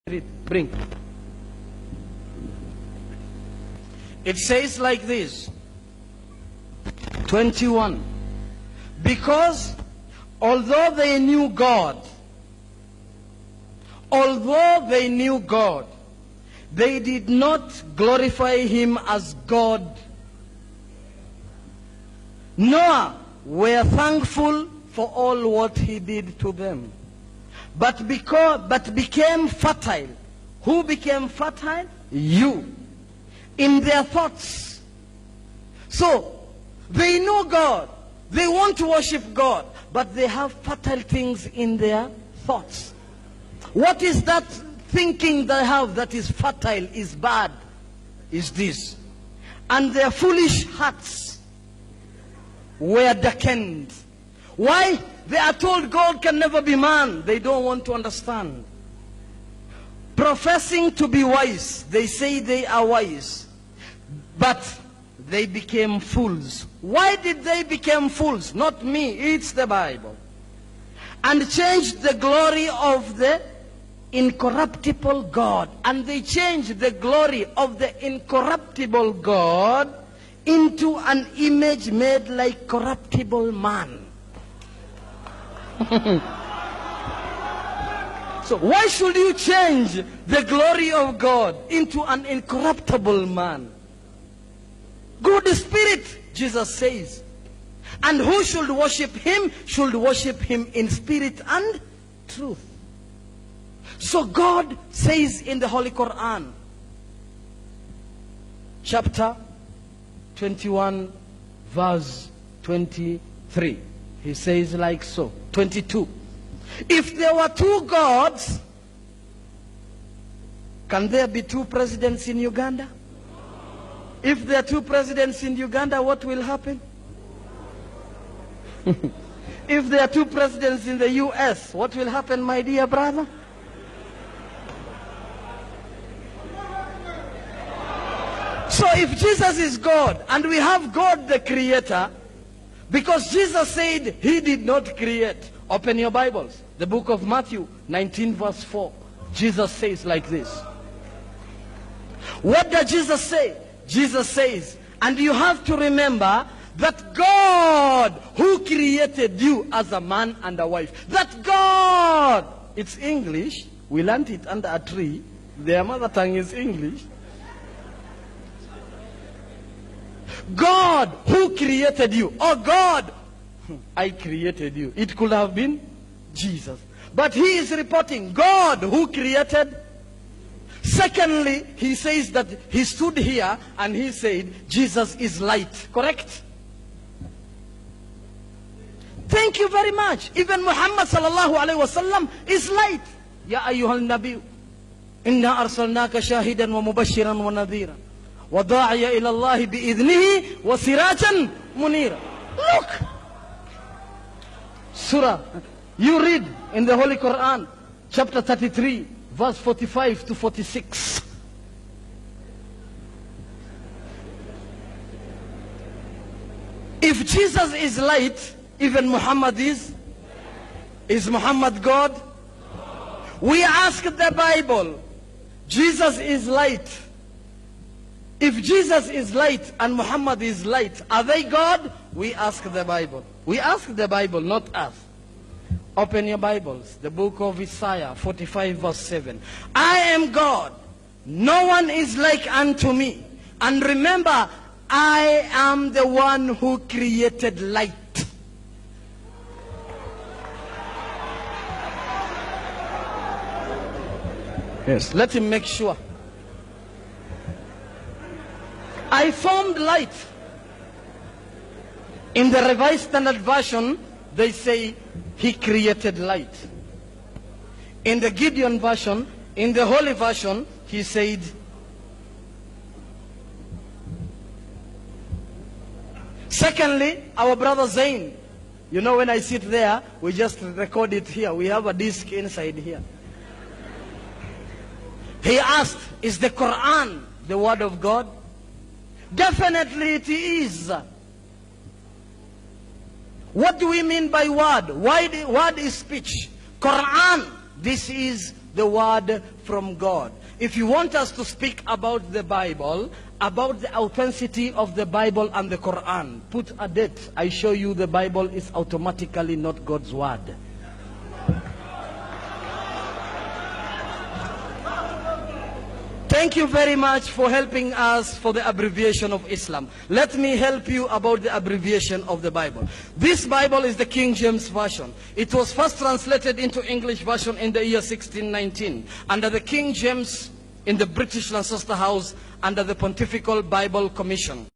Read, bring. It says like this, 21. Because although they knew God, they did not glorify him as God, nor were thankful for all what he did to them. But became fertile. Who became fertile? You. In their thoughts. So, they know God. They want to worship God. But they have fertile things in their thoughts. What is that thinking they have that is fertile, is bad? Is this. And their foolish hearts were darkened. Why? They are told God can never be man. They don't want to understand. Professing to be wise, they say they are wise. But they became fools. Why did they become fools? Not me, it's the Bible. And changed the glory of the incorruptible God. And they changed the glory of the incorruptible God into an image made like corruptible man. So why should you change the glory of God into an incorruptible man? Good spirit, Jesus says. And who should worship him? Should worship him in spirit and truth. So God says in the Holy Quran, chapter 21, verse 23. He says like so. 22. If there were two gods, can there be two presidents in Uganda? If there are two presidents in Uganda, what will happen? If there are two presidents in the US, what will happen, my dear brother? So if Jesus is God, and we have God the Creator, because Jesus said he did not create. Open your Bibles. The book of Matthew 19 verse 4. Jesus says like this. What does Jesus say? Jesus says, and you have to remember that God who created you as a man and a wife. That God. It's English. We learned it under a tree. Their mother tongue is English. God who created you. Oh God, I created you. It could have been Jesus. But he is reporting God who created. Secondly, he says that he stood here and he said Jesus is light. Correct? Thank you very much. Even Muhammad sallallahu alayhi wa sallam is light. Ya ayyuhal nabi, inna arsalnaka shahidan wa mubashiran wa nadhiran. وَضَاعِيَ إِلَى اللَّهِ بِإِذْنِهِ وَسِرَاجًا مُنِيرًا. Look! Surah, you read in the Holy Quran, chapter 33, verse 45 to 46. If Jesus is light, even Muhammad is? Is Muhammad God? We ask the Bible, Jesus is light. If Jesus is light and Muhammad is light, are they God? We ask the Bible. We ask the Bible, not us. Open your Bibles. The book of Isaiah 45 verse 7. I am God. No one is like unto me. And remember, I am the one who created light. Yes, let him make sure. I formed light. In the Revised Standard Version, they say he created light. In the Gideon version, in the Holy Version, he said, secondly, our brother Zain, you know, when I sit there, we just record it here. We have a disc inside here. He asked, is the Quran the word of God? Definitely it is. What do we mean by word? Word is speech. Quran, this is the word from God. If you want us to speak about the Bible, about the authenticity of the Bible and the Quran, put a date. I show you the Bible is automatically not God's word. Thank you very much for helping us for the abbreviation of Islam. Let me help you about the abbreviation of the Bible. This Bible is the King James Version. It was first translated into English version in the year 1619 under the King James in the British Lancaster House under the Pontifical Bible Commission.